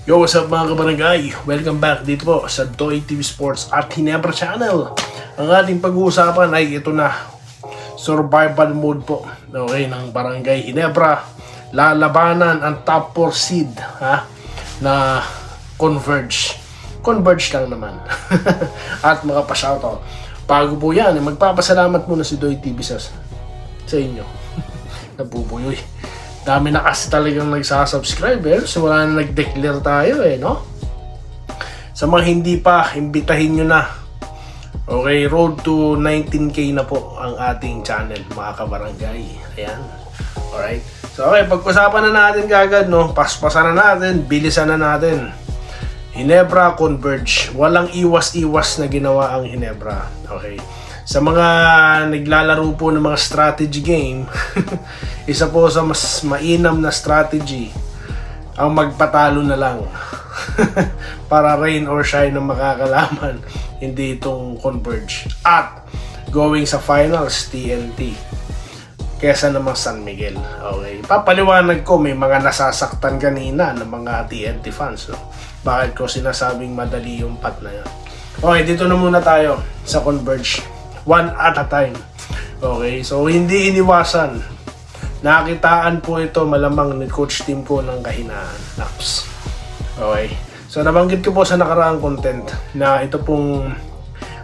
Yo, what's up mga kabarangay? Welcome back dito po sa Doy TV Sports at Hinebra Channel. Ang ating pag-uusapan ay ito na, survival mode po, okay, ng Barangay Hinebra. Lalabanan ang top 4 seed na Converge lang naman. At makapashoutout. Bago po yan, magpapasalamat muna si Doy TV sa inyo. Nabubuyoy. Dami na kasi talagang nagsasubscribe so wala na nag-declare tayo no? Sa mga hindi pa, imbitahin nyo na. Okay, road to 19k na po ang ating channel mga kabarangay. Ayan. Alright. So okay, pag-usapan na natin kagad no, paspasan na natin, bilisan na natin. Hinebra Converge. Walang iwas-iwas na ginawa ang Hinebra. Okay. Sa mga naglalaro po ng mga strategy game, isa po sa mas mainam na strategy ang magpatalo na lang. Para rain or shine ng makakalaman, hindi itong Converge. At going sa finals, TNT. Kesa naman San Miguel. Okay. Papaliwanag ko, may mga nasasaktan kanina ng mga TNT fans. No? Bakit ko sinasabing madali yung path na yan? Okay, dito na muna tayo sa Converge. One at a time. Okay, so hindi iniwasan. Nakitaan po ito malamang ni Coach Tim ko ng kahinaan. Naps. Okay, so nabanggit ko po sa nakaraang content na ito pong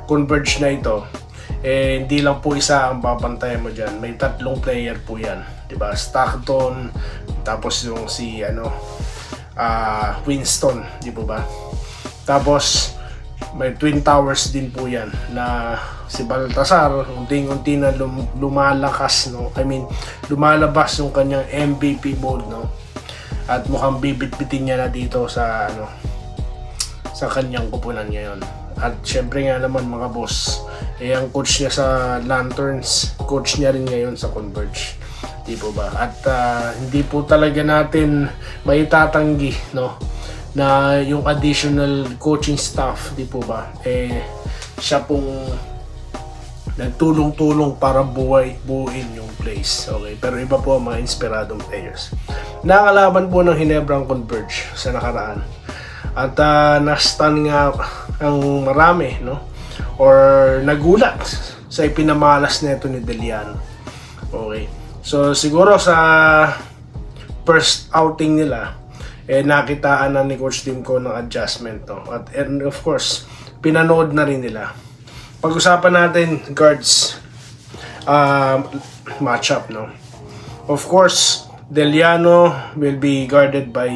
Converge na ito, hindi lang po isa ang papantayan mo dyan. May tatlong player po yan, diba? Stockton, tapos yung si Winston, di po ba? Tapos may Twin Towers din po yan na si Baltasar unti-unti na lumalakas lumalabas yung kanyang MVP mode at mukhang bibit-bitin niya na dito sa sa kanyang kupunan ngayon. At syempre nga naman mga boss, ang coach niya sa Lanterns, coach niya rin ngayon sa Converge, di po ba? At hindi po talaga natin maitatanggi na yung additional coaching staff, di po ba, siya pong nagtulong-tulong para buuin yung place. Okay, pero iba po ang mga inspiradong players. Nakalaban po ng Hinebra ang Converge sa nakaraan. At na-stun nga ang marami, or nagulat sa ipinamalas nito ni Deliano. Okay, so siguro sa first outing nila, nakitaan na ni Coach Tim ko ng adjustment and of course pinanood na rin nila. Pag-usapan natin guards matchup of course Deliano will be guarded by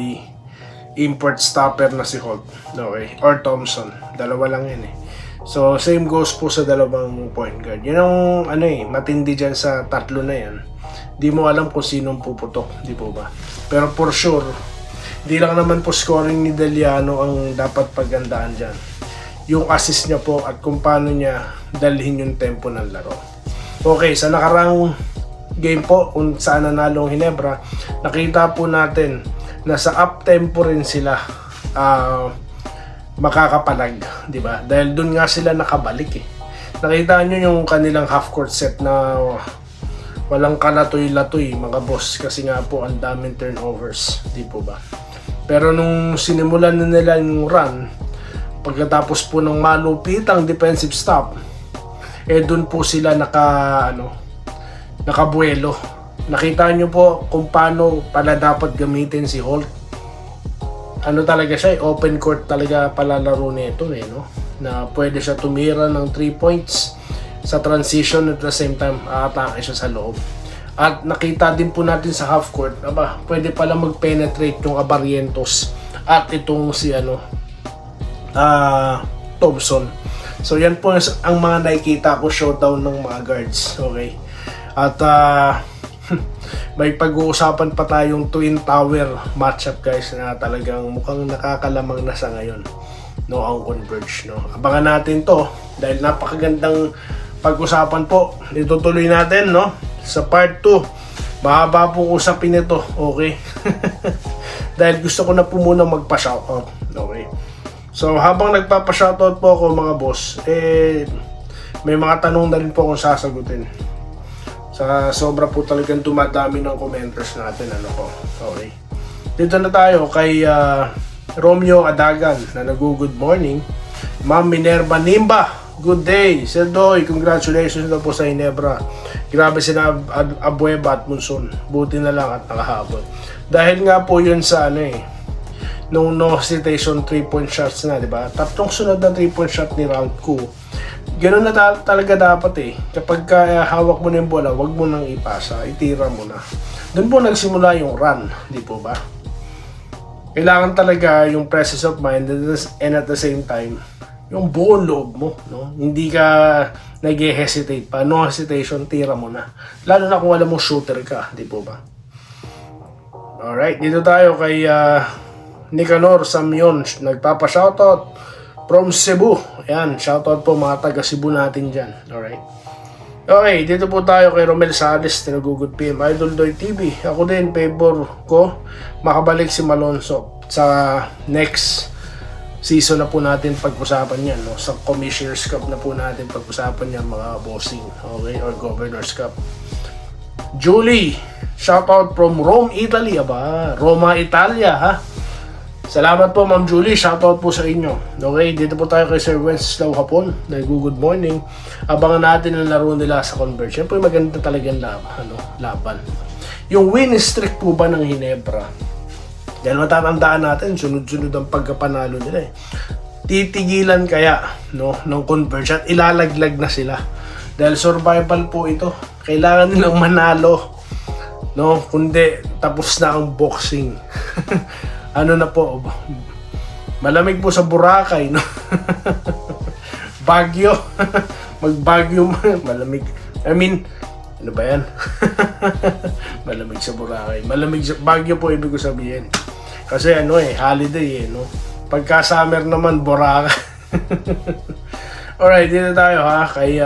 import stopper na si Holt, okay, or Thompson. Dalawa lang yan so same goes po sa dalawang point guard. Yun ang matindi dyan sa tatlo na yan. Di mo alam kung sinong puputok, di po ba? Pero for sure di lang naman po scoring ni Deliano ang dapat paggandaan dyan. Yung assist niya po at kung paano niya dalhin yung tempo ng laro. Okay, sa nakarang game po kung saan nanalo ang Hinebra, nakita po natin na sa up tempo rin sila makakapalag, di ba? Dahil dun nga sila nakabalik Nakita nyo yung kanilang half court set na walang kalatoy-latoy mga boss, kasi nga po ang daming turnovers, di po ba? Pero nung sinimulan na nila yung run, pagkatapos po ng malupitang defensive stop, dun po sila nakabuelo. Nakita nyo po kung paano pala dapat gamitin si Holt. Talaga siya, open court talaga palalaro nito na pwede siya tumira ng 3 points sa transition at the same time aatake siya sa loob. At nakita din po natin sa half court, pwede pala mag-penetrate yung Abarrientos at itong si Thompson. So yan po ang mga nakikita ko showdown ng mga guards. Okay. At may pag-uusapan pa tayong Twin Tower matchup guys na talagang mukhang nakakalamang na sa ngayon ang Converge Abangan natin to dahil napakagandang pag-usapan po. Itutuloy natin sa part 2. Mahaba po usapin ito, okay? Dahil gusto ko na po muna magpa-shoutout, okay? So habang nagpapa-shoutout po ako mga boss, may mga tanong na rin po akong sasagutin. Sa sobra po talagang dumadami ng commenters natin, okay? Dito na tayo kay Romeo Adagan na nag-good morning. Ma'am Minerva Nimba, good day. Sir Doy, congratulations daw po sa Ginebra. Grabe sina Abueva at Monson. Buti na lang at nakahabol. Dahil nga po yun sa nung no hesitation 3-point shots na, di ba? Tatlong sunod na 3-point shot ni Ralph. Ganun na talaga dapat Kapag hawak mo na yung bola, wag mo nang ipasa, itira mo na. Doon po nagsimula yung run, di po ba? Kailangan talaga yung presence of mind and at the same time, yung buong loob mo, no? Hindi ka nag-hesitate pa. No hesitation, tira mo na. Lalo na kung alam mo shooter ka, di po ba? Alright, dito tayo kay Nicanor Samyon. Nagpapa-shoutout from Cebu. Ayan, shoutout po mga taga Cebu natin dyan. Alright. Okay, dito po tayo kay Romel Sales na nag-good PM. Idol Doy TV. Ako din, favor ko makabalik si Malonzo sa next season na po natin pag-usapan yan, no? Sa Commissioner's Cup na po natin pag-usapan yan, mga bossing, okay? Or Governor's Cup. Julie, shoutout from Rome, Italy. Aba, Roma, Italia, ha? Salamat po, Ma'am Julie. Shoutout po sa inyo. Okay, dito po tayo kay Sir Wenceslao Hapon. Good morning. Abangan natin ang laro nila sa Converge. Siyempre, maganda talagang laban. Yung win streak po ba ng Ginebra? Dahil matatandaan natin, sunod-sunod ang pagkapanalo nila Titigilan kaya, no, ng Converge at ilalaglag na sila. Dahil survival po ito. Kailangan nilang manalo. No, kundi tapos na ang boxing. Ano na po? Malamig po sa Boracay, no? Bagyo. Magbagyo malamig. I mean, ano ba yan? Malamig sa Boracay. Malamig sa Bagyo po ibig ko sabihin. Kasi holiday no? Pagka summer naman, Boracay. Alright, dito tayo kay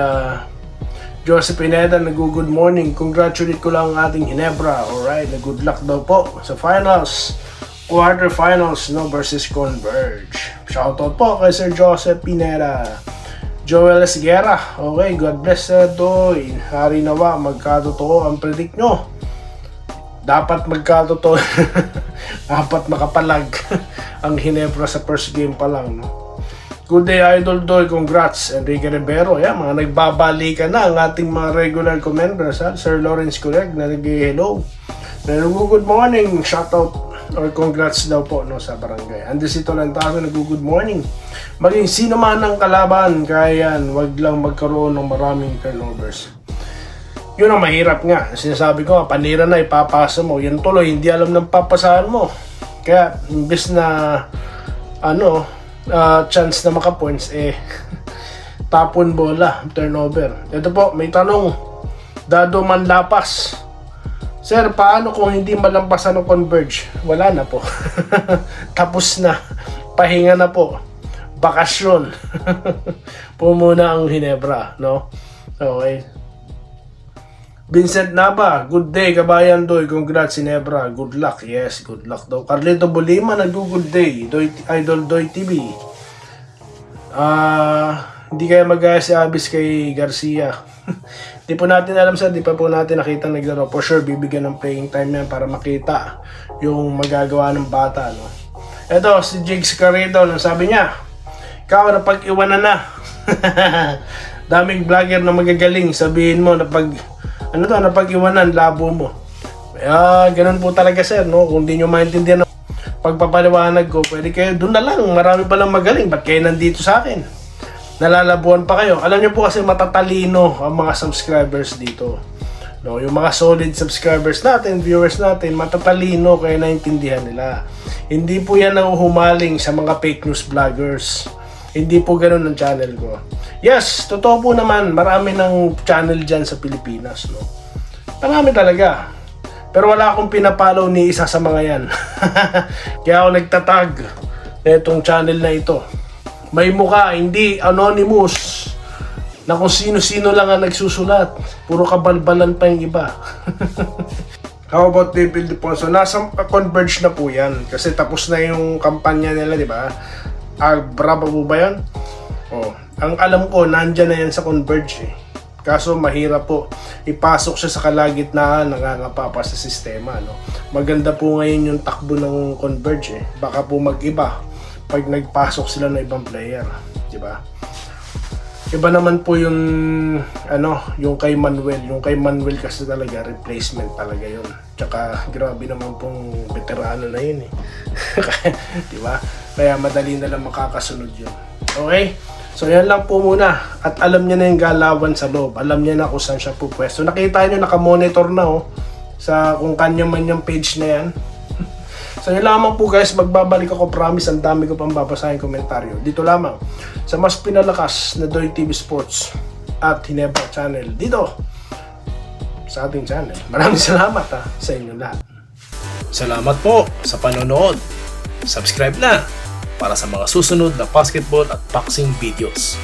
Joseph Pineda, good morning. Congratulate ko lang ang ating Ginebra. Alright, good luck daw po sa finals. Quarterfinals, no, versus Converge. Shoutout po kay Sir Joseph Pineda. Joel Esguerra, okay, God bless Doy. Hari nawa, magkatotoo ang predict nyo. Dapat magkatotoo. Dapat makapalag ang Ginebra sa first game pa lang, no? Good day, Idol Doy. Congrats, Enrique Rivero. Yan, mga nagbabalikan na ang ating mga regular commenders, Sir Lawrence Coleg, na nag-hello. Good morning, shoutout or congrats daw po, no, sa barangay. Andesito lang tayo, good morning. Maging sino man ang kalaban, kaya yan, wag lang magkaroon ng maraming turnovers. Yun ang mahirap nga. Sinasabi ko, panira na ipapasa mo. Yan tuloy, hindi alam ng papasahan mo. Kaya, imbes na chance na maka-points, tapon bola, turnover. Ito po, may tanong. Dado Manlapas. Sir, paano kung hindi malampasan ng Converge? Wala na po. Tapos na. Pahinga na po. Bakasyon. Pumuna ang Ginebra, no? Okay. Vincent Nava, good day, kabayan Doy. Congrats, Ginebra. Good luck. Yes, good luck daw. Carlito Bolima, good day. Idol Doy TV. Hindi kaya mag-gaya si Abis kay Garcia. Di po natin alam di pa po natin nakita naglaro. For sure, bibigyan ng playing time yan para makita yung magagawa ng bata, no? Eto, si Jigs Carredo, sabi niya, ikaw napag-iwanan na. Daming vlogger na magagaling, sabihin mo na napag-iwanan, labo mo. Ganun po talaga, sir, no? Kung di nyo maintindihan ang pagpapaliwanag ko, pwede kayo doon na lang. Marami palang magaling, ba't kayo nandito sa akin? Nalalabuan pa kayo. Alam niyo po kasi matatalino ang mga subscribers dito. No, yung mga solid subscribers natin, viewers natin, matatalino kaya naintindihan nila. Hindi po yan nahuhumaling sa mga fake news vloggers. Hindi po ganoon ang channel ko. Yes, totoo po naman, marami ng channel dyan sa Pilipinas, no? Marami talaga. Pero wala akong pinapollow ni isa sa mga yan. Kaya ako nagtatag na itong channel na ito. May mukha, hindi anonymous, na kung sino-sino lang ang nagsusulat. Puro kabalbalan pa yung iba. How about David Deponso? Nasa Converge na po yan. Kasi tapos na yung kampanya nila, di ba? Bravo po ba yan? Ang alam ko, nandyan na yan sa Converge. Kaso mahirap po ipasok siya sa kalagitnaan, nangangapa pa sa sistema, no? Maganda po ngayon yung takbo ng Converge eh. Baka po mag-iba pag nagpasok sila ng ibang player, di ba? Iba naman po yung yung kay Manuel. Yung kay Manuel kasi talaga replacement talaga yun. Tsaka grabe naman pong veterano na yun eh. Di ba? Kaya madali na lang makakasunod yun. Okay? So yan lang po muna. At alam niya na yung galawan sa loob. Alam niya na kung saan siya po pwesto. Nakita niyo naka-monitor na sa kung kanya-manyang page na yan. So yun lamang po guys, magbabalik ako, promise, ang dami ko pang babasahin komentaryo. Dito lamang sa mas pinalakas na Doy TV Sports at Hinebra Channel. Dito sa ating channel. Maraming salamat sa inyo lahat. Salamat po sa panonood. Subscribe na para sa mga susunod na basketball at boxing videos.